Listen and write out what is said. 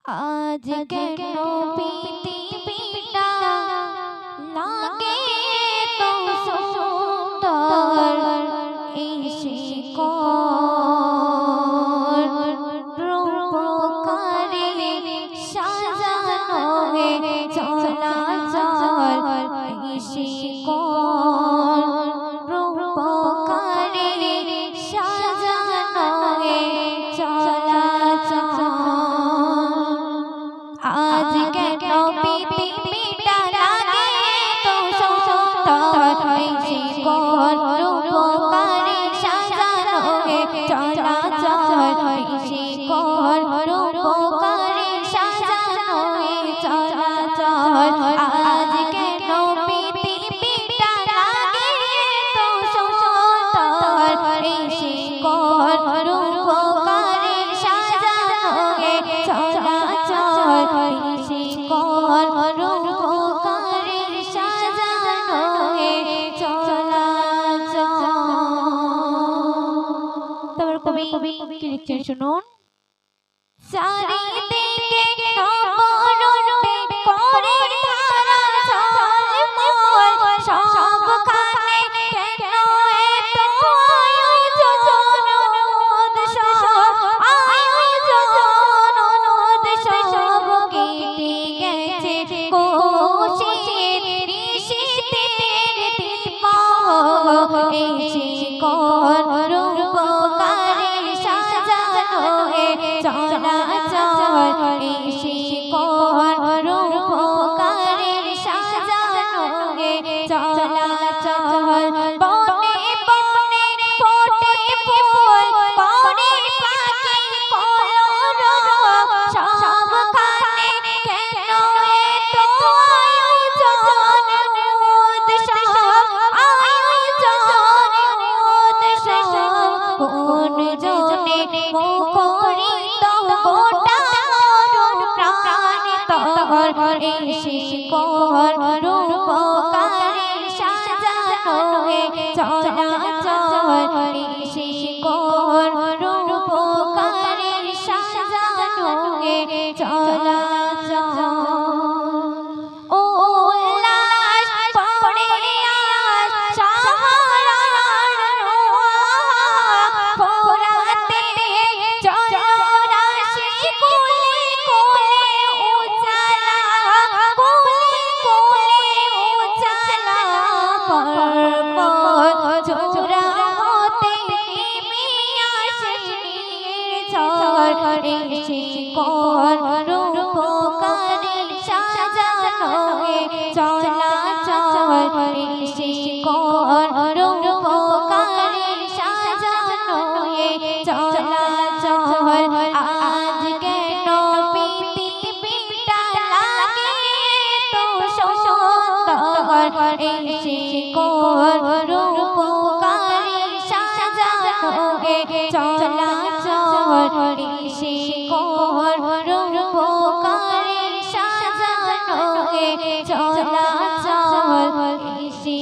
आज केन पृथिवीटा लागे तो सुंदर ऐसे कोन रूपकारे साजानो है चलाचल ऐसे कोन रूपकारे साजानो है चलाचल आज केन पृथिवीटा लागे तो सुंदर ऐसे कोन रूपकारे साजानो है चलाचल ऐसे कोन रूपकारे साजानो है चलाचल आज केन पृथिवीटा लागे तो सुंदर ऐसे कोन रूपकारे साजानो है चलाचल ऐसे कोन रूपकारे साजानो है चलाचल। তারপর কবি কি লিখছেন শুনুন। চারিদিকে নবরূপে করে ধারা ঝলমল সবখানে কেন এত আয়োজন উৎসব কেটে গেছে কোশির ঋষিদের দিবস এসে কোন রূপকারে সাজানো হে চলাচল এসে কোন রূপকারে সাজানো হে চলাচল বনে বনে ফোটে ফুল পরে পাখি কলরব সবখানে কেন এত আয়োজন উৎসব কোন জনে মুখরিত গোটা মরণ প্রাণ তর এসে কোন রূপকারে সাজানো হে চলাচল এসে কোন রূপকারে সাজানো হে চলাচল। উল্লাস পড়ে আজ সাহারার ফোরাতে জলরাশি কুলে কুলে উজালা কুলে কুলে উজালা পর্বত চূড়া হতে নেমে আসে নির্ঝর এসে কোন রূপকারে সাজানো হে চলাচল এসে কোন রূপকারে সাজানো হে চলাচল আজ কেন পৃথিবীটা লাগে তো সুন্দর এসে কোন রূপকারে সাজানো হে চলাচল এসে কোন রূপকারে সাজানো হে চলাচল এসে